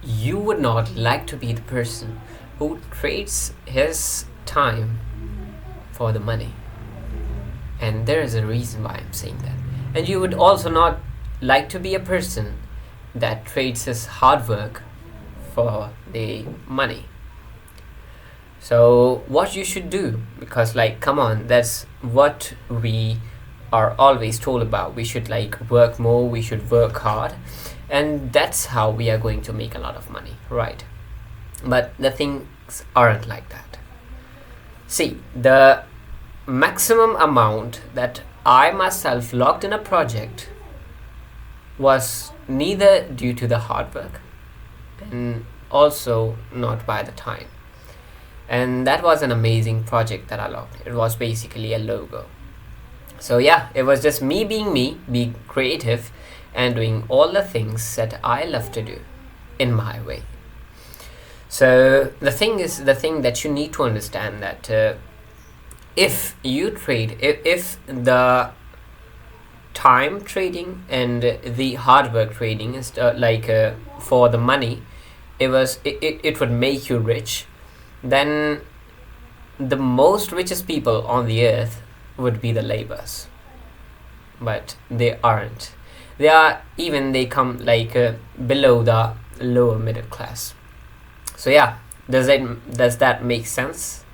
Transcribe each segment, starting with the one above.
you would not like to be the person who trades his time for the money. And there is a reason why I'm saying that. And you would also not like to be a person that trades his hard work for the money. So what you should do, because like come on, that's what we are always told about. We should like work more, we should work hard, and that's how we are going to make a lot of money, right? But the things aren't like that. See, the maximum amount that I myself logged in a project was neither due to the hard work and also not by the time. And that was an amazing project that I logged. It was basically a logo. So yeah, it was just me, being creative and doing all the things that I love to do in my way. So the thing that you need to understand that if you trade, if the time trading and the hard work trading is for the money, it would make you rich, then the most richest people on the earth would be the laborers. But they aren't. They come below the lower middle class. So yeah, does that make sense?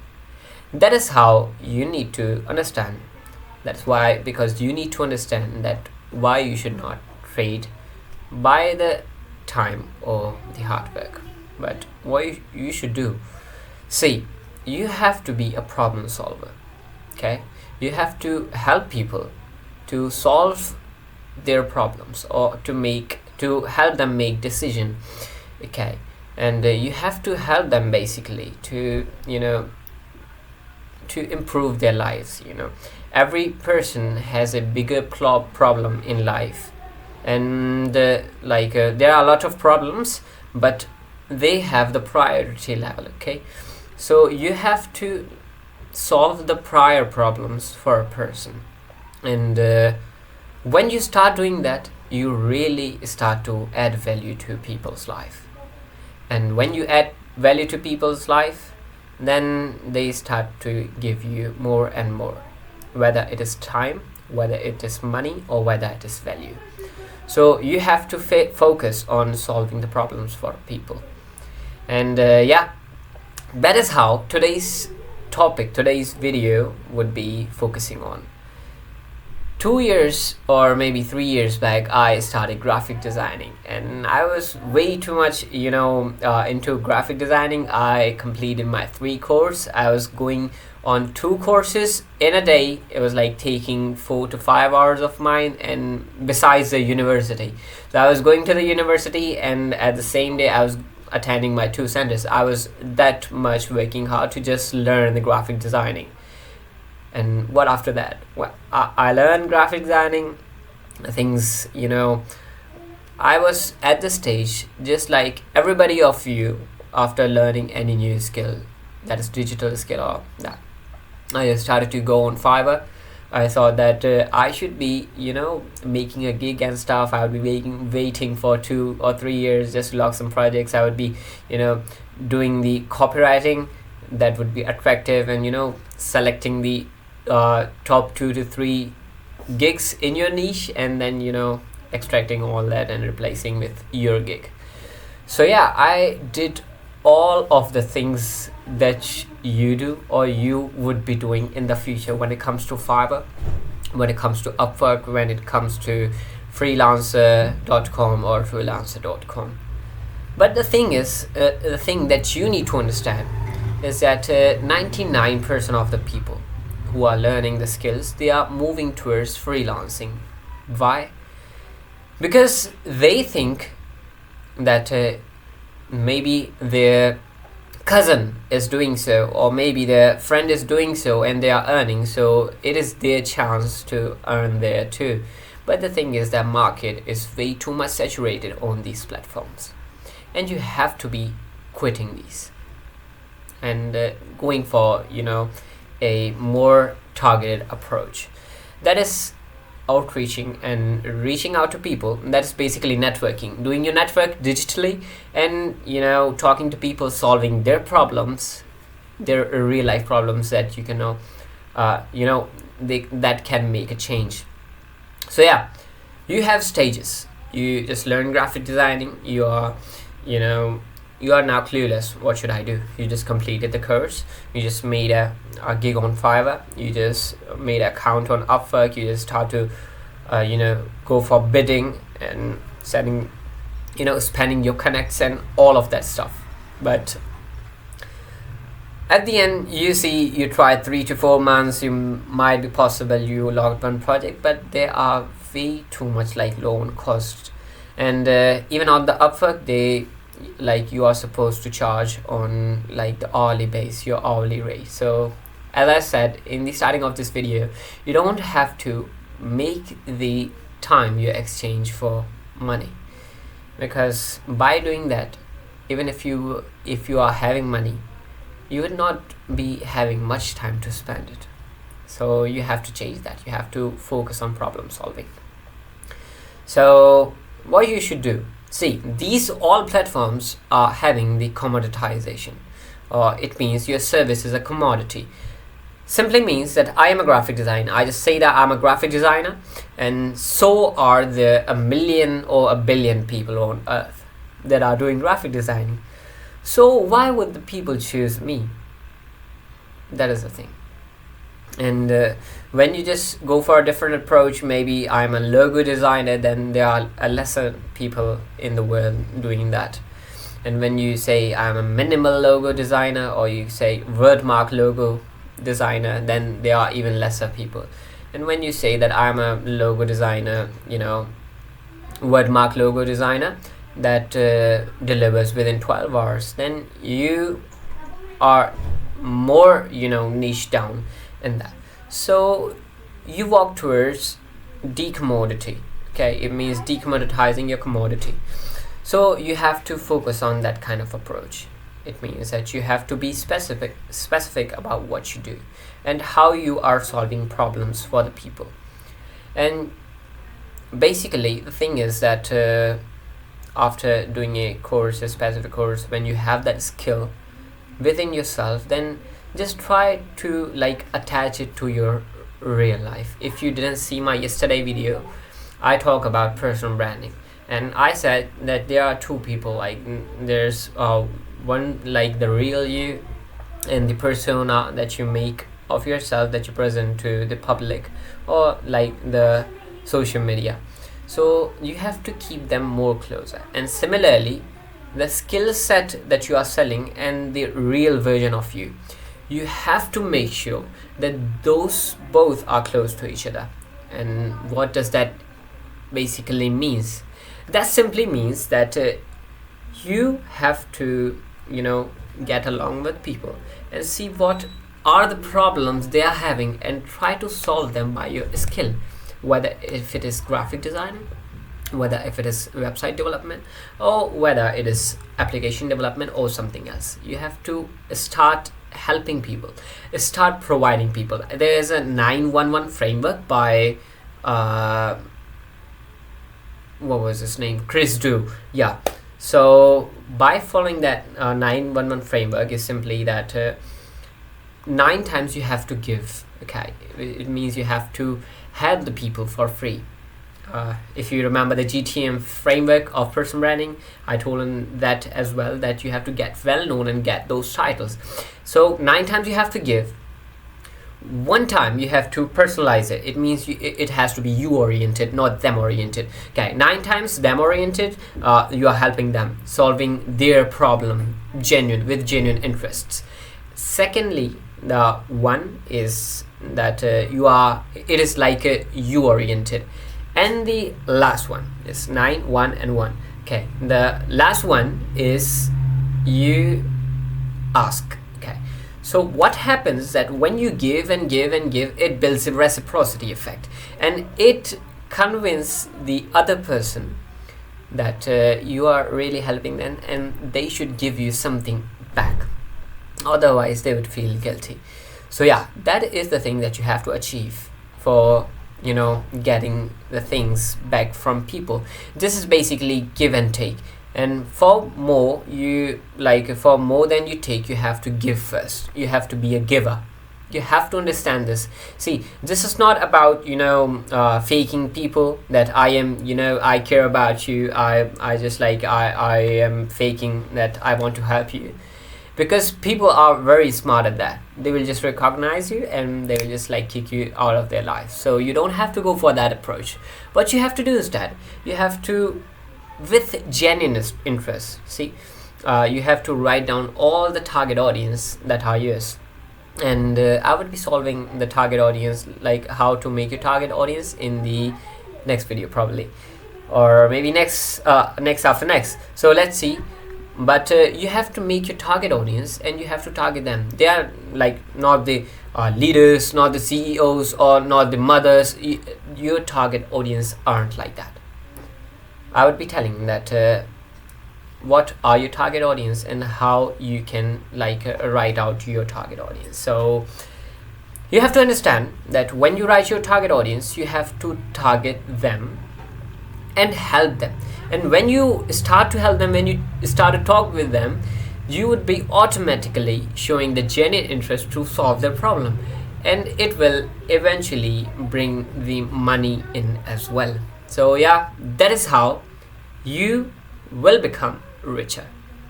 That is how you need to understand. That's why, because you need to understand that why you should not trade by the time or the hard work, but what you should do. See, you have to be a problem solver. Okay, you have to help people to solve their problems, or to help them make decision. Okay, and you have to help them basically to to improve their lives. Every person has a bigger problem in life, and there are a lot of problems, but they have the priority level. Okay, so you have to solve the prior problems for a person, and when you start doing that, you really start to add value to people's life. And when you add value to people's life, then they start to give you more and more, whether it is time, whether it is money, or whether it is value. So you have to focus on solving the problems for people. And yeah, that is how today's video would be focusing on. 2 years or maybe 3 years back, I started graphic designing, and I was way too much into graphic designing. I completed my 3 course. I was going on 2 courses in a day. It was like taking 4 to 5 hours of mine, and besides the university. So I was going to the university, and at the same day I was attending my 2 centers. I was that much working hard to just learn the graphic designing. And what after that? Well, I learned graphic designing things. I was at the stage just like everybody of you after learning any new skill, that is digital skill or that. I started to go on Fiverr. I thought that I should be making a gig and stuff. I would be waiting for 2 or 3 years just to log some projects. I would be doing the copywriting that would be attractive, and selecting the top 2 to 3 gigs in your niche, and then extracting all that and replacing with your gig. So yeah, I did all of the things that you do or you would be doing in the future when it comes to Fiverr, when it comes to Upwork, when it comes to freelancer.com or freelancer.com. But the thing is, the thing that you need to understand is that 99% of the people who are learning the skills, they are moving towards freelancing. Why? Because they think that maybe their cousin is doing so, or maybe their friend is doing so, and they are earning, so it is their chance to earn there too. But the thing is that market is way too much saturated on these platforms, and you have to be quitting these and going for a more targeted approach. That is outreaching and reaching out to people. That's basically networking, doing your network digitally, and talking to people, solving their problems, their real life problems that you can that can make a change. So yeah, you have stages. You just learn graphic designing. You are now clueless. What should I do? You just completed the course. You just made a gig on Fiverr. You just made an account on Upwork. You just start to go for bidding and setting, spending your connects and all of that stuff. But at the end, you try 3 to 4 months. You might be possible you logged one project, but they are way too much low on cost. And even on the Upwork, you are supposed to charge on the hourly base, your hourly rate. So as I said in the starting of this video, you don't have to make the time you exchange for money, because by doing that, even if you are having money, you would not be having much time to spend it. So you have to change that. You have to focus on problem solving. So what you should do, see, these all platforms are having the commoditization, or it means your service is a commodity. Simply means that I am a graphic designer. I just say that I'm a graphic designer, and so are there a million or a billion people on earth that are doing graphic designing. So why would the people choose me? That is the thing. And when you just go for a different approach, maybe I'm a logo designer, then there are a lesser people in the world doing that. And when you say I'm a minimal logo designer, or you say wordmark logo designer, then there are even lesser people. And when you say that I'm a logo designer, wordmark logo designer that delivers within 12 hours, then you are more niche down in that. So you walk towards decommodity. Okay, it means decommoditizing your commodity. So you have to focus on that kind of approach. It means that you have to be specific about what you do and how you are solving problems for the people. And basically the thing is that after doing a specific course, when you have that skill within yourself, then just try to attach it to your real life. If you didn't see my yesterday video, I talk about personal branding, and I said that there are two people. There's one, the real you, and the persona that you make of yourself, that you present to the public, or the social media. So you have to keep them more closer. And similarly, the skill set that you are selling and the real version of you, you have to make sure that those both are close to each other. And what does that basically means? That simply means that you have to get along with people and see what are the problems they are having and try to solve them by your skill, whether if it is graphic designing, whether if it is website development, or whether it is application development or something else. You have to start helping people, start providing people. There is a 911 framework by what was his name, Chris Do. Yeah, so by following that 911 framework is simply that 9 times you have to give. Okay, it means you have to help the people for free. If you remember the GTM framework of personal branding, I told him that as well, that you have to get well known and get those titles. So 9 times you have to give. 1 time you have to personalize it. It means it has to be you oriented, not them oriented. Okay, 9 times them oriented, you are helping them, solving their problem with genuine interests. Secondly, the one is that it is you oriented. And the last one is 9, 1 and 1. Okay, the last one is you ask. Okay, so what happens that when you give and give and give, it builds a reciprocity effect, and it convinces the other person that you are really helping them and they should give you something back. Otherwise they would feel guilty. So yeah, that is the thing that you have to achieve for getting the things back from people. This is basically give and take, and for more than you take, you have to give first. You have to be a giver. You have to understand this. See, this is not about faking people, that I am I care about you, I am faking that I want to help you, because people are very smart at that. They will just recognize you and they will just kick you out of their life. So you don't have to go for that approach. What you have to do is that you have to, with genuine interest, see, you have to write down all the target audience that are yours. And I would be solving the target audience, like how to make your target audience, in the next video probably, or maybe next after next. So let's see. But you have to make your target audience and you have to target them. They are not the leaders, not the CEOs, or not the mothers. Your target audience aren't like that. I would be telling that what are your target audience and how you can write out your target audience. So you have to understand that when you write your target audience, you have to target them and help them. And when you start to help them, when you start to talk with them, you would be automatically showing the genuine interest to solve their problem, and it will eventually bring the money in as well. So yeah, that is how you will become richer,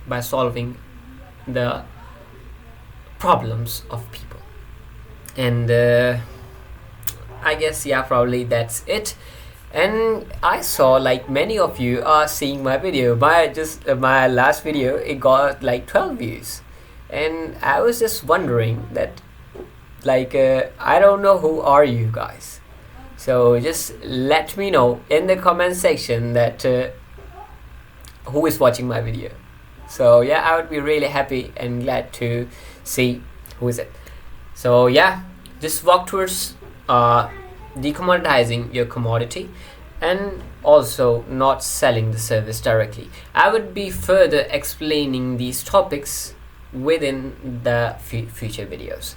by solving the problems of people. And I guess probably that's it. And I saw many of you are seeing my video. My last video, it got 12 views, and I was just wondering that I don't know who are you guys. So just let me know in the comment section that who is watching my video. So yeah, I would be really happy and glad to see who is it. So yeah, just walk towards decommoditizing your commodity, and also not selling the service directly. I would be further explaining these topics within the future videos.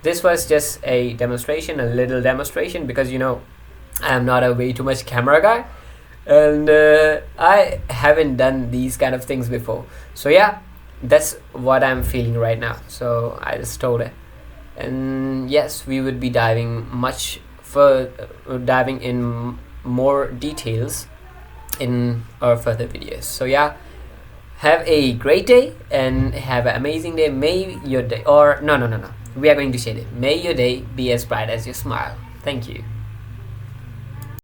This was just a demonstration, a little demonstration, because I am not a way too much camera guy, and I haven't done these kind of things before. So yeah, that's what I'm feeling right now. So I just told it. And yes, we would be diving in more details in our further videos. So yeah, have a great day and have an amazing day. May your day, or no, we are going to say that, may your day be as bright as your smile. Thank you.